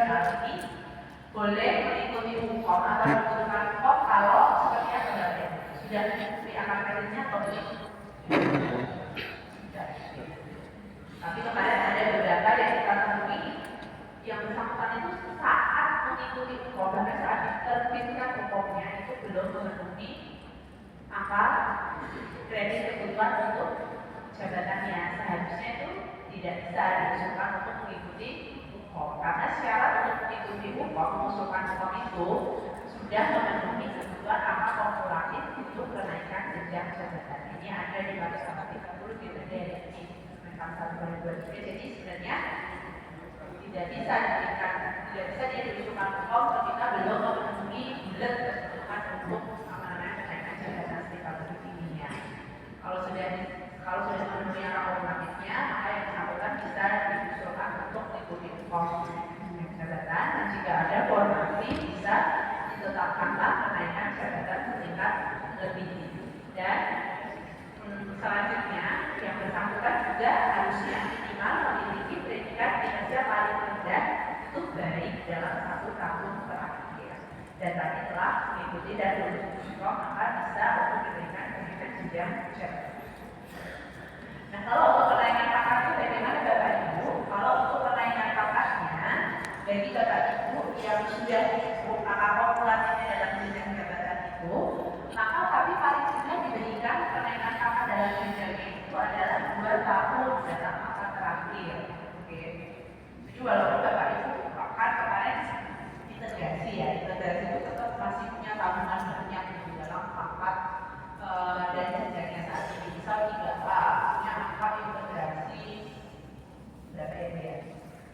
fungsional ini boleh mengikuti hukum atau membutuhkan hukum kalau seperti apa Bapak? Sudah di akar kreditnya atau belum? Tapi kemarin ada beberapa yang kita temui yang bersangkutan itu saat mengikuti hukum, bahkan saat diterbitkan hukumnya itu belum memenuhi akar kredit kebutuhan untuk jabatannya. Seharusnya itu tidak bisa diusulkan untuk mengikuti hukum, karena syarat untuk mengikuti hukum, mengusulkan hukum itu sudah memenuhi kebutuhan akar kumulatif untuk kenaikan jenjang jabatan. Ini ada di pasal 30 di TDRI pasal 2023. Jadi sebenarnya tidak bisa dia diusulkan hukum ketika belum memenuhi bulat kebutuhan untuk kenaikan jabatan serikat tingginya. Kalau sudah memenuhi akar kumulatifnya, maka yang bersangkutan bisa diusulkan untuk mengikuti hukum jabatan, dan jika ada formasi bisa ditetapkanlah kenaikan jabatan setingkat lebih tinggi. Dan selanjutnya yang bersangkutan juga harusnya minimal memiliki predikat kinerja paling rendah itu baik dalam 1 tahun terakhir, dan tadi telah mengikuti dan lulus hukum, maka bisa untuk diberikan pendidikan jenjang jabatan. Nah, kalau untuk kenaikan pangkat itu bagaimana Bapak Ibu? Kalau untuk kenaikan pangkatnya bagi Bapak Ibu yang sudah cukup akar kumulatifnya dalam jenjang jabatan itu, maka tapi paling tidak diberikan kenaikan pangkat dalam jenjangnya itu adalah 2 tahun dalam akar terakhir. Oke. Jadi walaupun Bapak Ibu akan kemarin integrasi integrasi itu tetap masih punya tabungan banyak di dalam pangkat dan jenjangnya saat ini. Misal 3 punya angka integrasi berapa ya?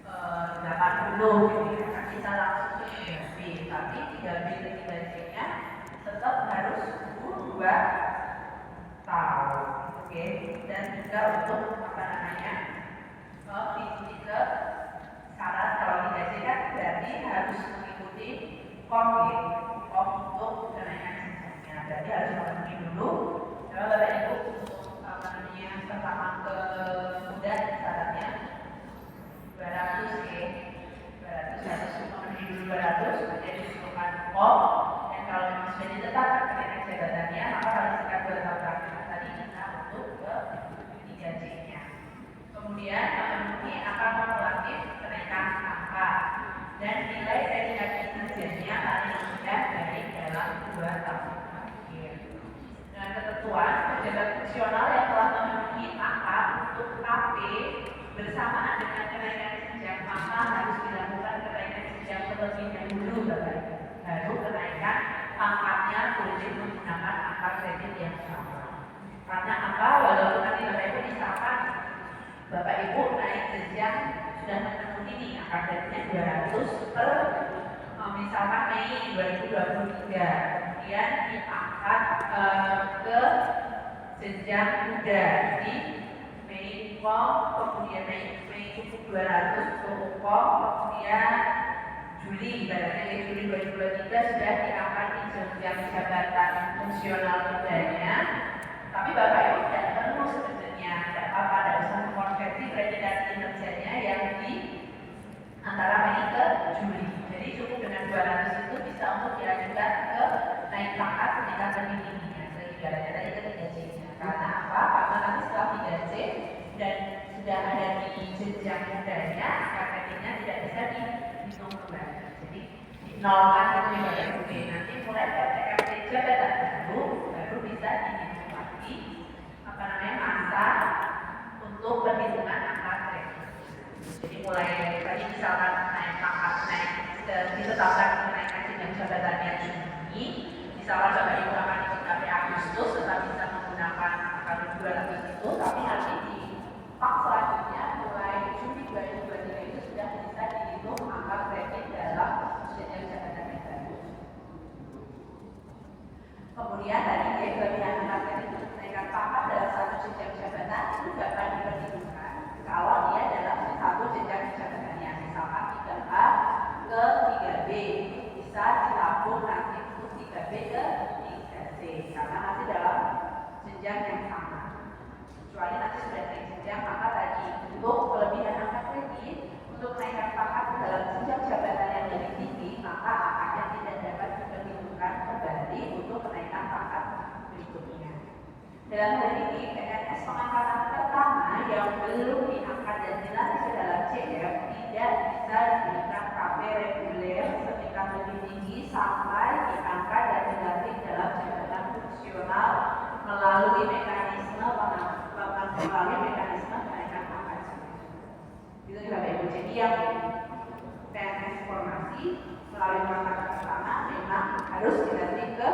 80 gitu ya. Kita langsung ke 3B, tapi 3B dan 3C-nya tetap harus 2 tahun. Oke. Dan juga untuk visi ke syarat kalau 3C kan berarti harus mengikuti kom untuk kenaikan jenjangnya. Berarti harus memenuhi dulu. Kalau Bapak Ibu pertama ke muda syaratnya 200 harus memenuhi dulu 200, kemudian diusulkan kom, dan kalau memang sudah ditetapkan kenaikan jabatannya maka pada sekitar 2 tahun terakhir tadi kita untuk ke 3C-nya. Kemudian memenuhi akar kumulatif kenaikan pangkat dan nilai predikat kinerjanya paling rendah baik dalam 2 tahun terakhir. Dengan ketentuan pejabat fungsional yang telah memenuhi pangkat untuk KP bersamaan dengan kenaikan jenjang, maka harus dilakukan kenaikan jenjang terlebih dahulu, baru kenaikan pangkatnya boleh menggunakan akar kredit yang sama. Karena apa? Walaupun nanti Bapak Ibu misalkan Bapak Ibu naik jenjang sudah memenuhi nih akar kreditnya 200 per misalkan Mei 2023, kemudian diangkat ke jenjang muda di Mei UKOM, kemudian Mei cukup 200 ke UKOM, kemudian Juli, ibaratnya dari Juli 2023 sudah diangkat di jenjang jabatan fungsional mudanya, tapi Bapak Ibu tidak perlu sebenarnya, tidak apa-apa, ada usaha konversi predikat kinerjanya yang di antara Mei ke Juli. Jadi cukup dengan 200 itu bisa untuk diajukan ke naik pangkat setingkat lebih tingginya, ibaratnya tadi ke 3C-nya. Karena apa? Karena nanti setelah 3C dan sudah ada di jenjang mudanya, kreditnya tidak bisa dihitung kembali. Jadi dinolkan itu ya Bapak Ibu. Nanti mulai PTKT jabatan baru bisa dihitung lagi masa untuk perhitungan angka kredit. Jadi mulai dari tadi misalkan naik pangkat ditetapkan kenaikan jenjang jabatannya Juni, misalkan Bapak Ibu akan ikut sampai Agustus tetap bisa menggunakan angka 200 itu, tapi nanti di pak selanjutnya mulai Juni 2023 itu sudah bisa dihitung angka kredit dalam jenjang jabatan yang baru. Kemudian tadi dia kelebihan angka kredit untuk kenaikan pangkat dalam satu jenjang jabatan yang PNS formasi melalui langkah pertama memang harus dilatih ke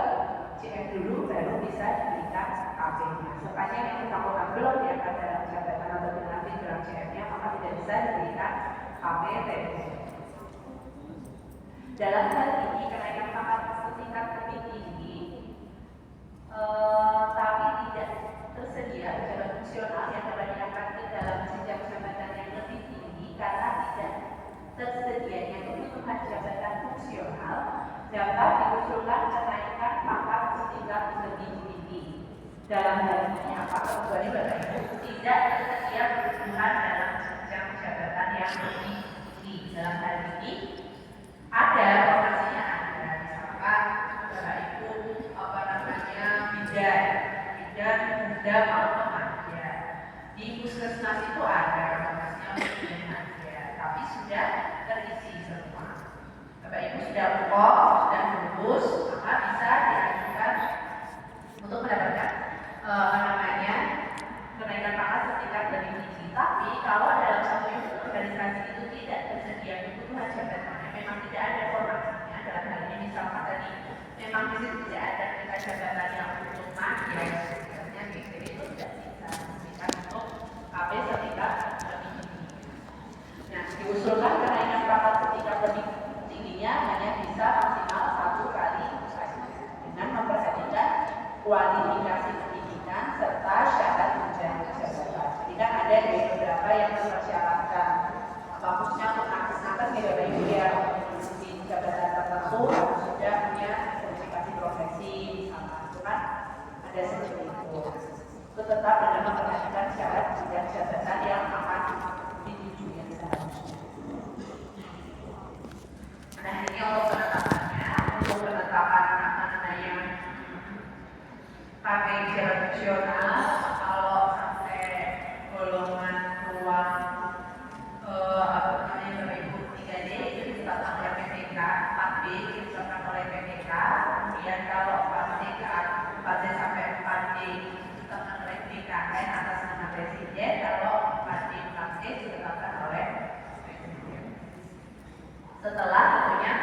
CF dulu baru bisa diberikan KP-nya. Sepanjang yang bersangkutan belum diangkat dalam jabatan atau dilatih dalam CF-nya maka tidak bisa diberikan KP TNS. Dalam hal ini kenaikan pangkat setingkat lebih tinggi tapi tidak tersedia pejabat fungsional yang dapat diangkat ke dalam jenjang jabatan yang lebih tinggi karena tidak tersedianya kebutuhan jabatan fungsional dapat diusulkan kenaikan pangkat setingkat lebih tinggi. Dalam hal ini apa kebutuhannya Bapak Ibu? Tidak tersedia kebutuhan dalam jenjang jabatan yang lebih tinggi. Dalam hal ini ada formasinya ada misalkan Bapak Ibu bidan muda mau remaja. Di puskesmas itu ada formasinya untuk remaja, tapi sudah terisi semua. Bapak Ibu sudah sudah lulus, maka bisa diajukan untuk mendapatkan kenaikan pangkat setingkat lebih tinggi. Tapi kalau dalam satu unit organisasi itu tidak tersedia kebutuhan jabatannya, memang tidak ada formasinya. Dalam hal ini misalkan tadi memang di situ tidak ada tingkat jabatan yang untuk magia, sebenarnya itu tidak bisa diberikan untuk KP setingkat lebih tinggi. Nah, diusulkan kenaikan pangkat setingkat lebih tingginya hanya bisa maksimal 1 kali saja dengan memperhatikan kualifikasi pendidikan serta syarat jenjang jabatan. Jadi kan ada beberapa yang mempersyaratkan khususnya untuk nakes ya Bapak Ibu yang di jabatan tertentu harus sudah punya sertifikasi profesi misalnya, itu kan ada seperti itu. Itu tetap dengan memperhatikan syarat jenjang jabatan yang akan dituju yang seharusnya. Nah ini untuk penetapannya, untuk penetapan KP jabat fungsional kalau sampai golongan ruang Bapak Ibu 3D itu ditetapkan oleh PPK, 4B ditetapkan oleh PPK, kemudian kalau fase sampai 4D ditetapkan oleh BKN atas nama Presiden, kalau 4D 4C ditetapkan oleh Presiden. Setelah tentunya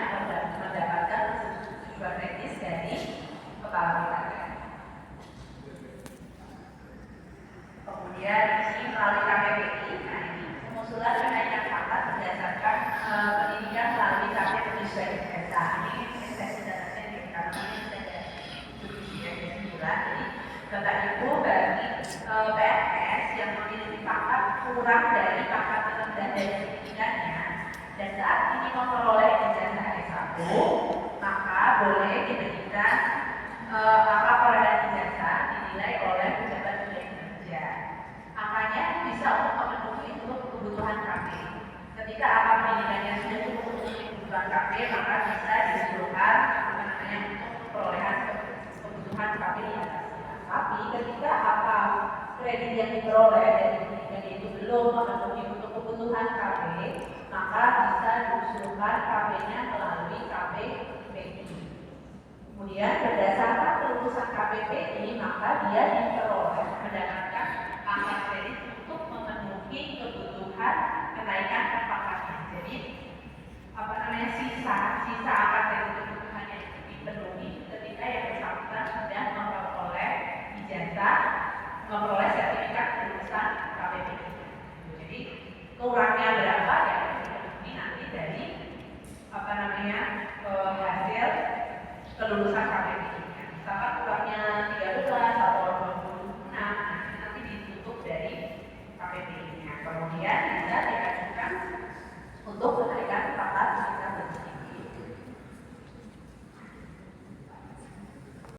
mendapatkan persetujuan teknis dari Kepala BKN. Kemudian ini melalui KPPI, nah ini pengusulan kenaikan pangkat berdasarkan pendidikan melalui KP penyesuaian ijazah. Ini saya sudah nanti karena ini saya sudah bulan. Jadi Bapak Ibu bagi PNS yang memiliki pangkat kurang dari pangkat terendah dari pendidikannya dan saat ini memperoleh ijazah S1, maka boleh diberikan peranan ijazah dinilai oleh pejabat kerja. Angkanya bisa untuk memenuhi untuk kebutuhan KP. Ketika angka pendidikannya sudah cukup untuk kebutuhan KP, maka bisa diusulkan untuk perolehan kebutuhan KP di atasnya. Tapi ketika angka kredit yang diperoleh dari pendidikan itu belum memenuhi untuk kebutuhan KP, maka bisa diusulkan KP-nya melalui KPPI. Kemudian berdasarkan kelulusan KPPI, maka dia diperoleh mendapatkan angka kredit untuk memenuhi kebutuhan kenaikan pangkatnya. Jadi sisa angka kredit kebutuhan yang dipenuhi ketika yang bersangkutan sudah memperoleh ijazah, memperoleh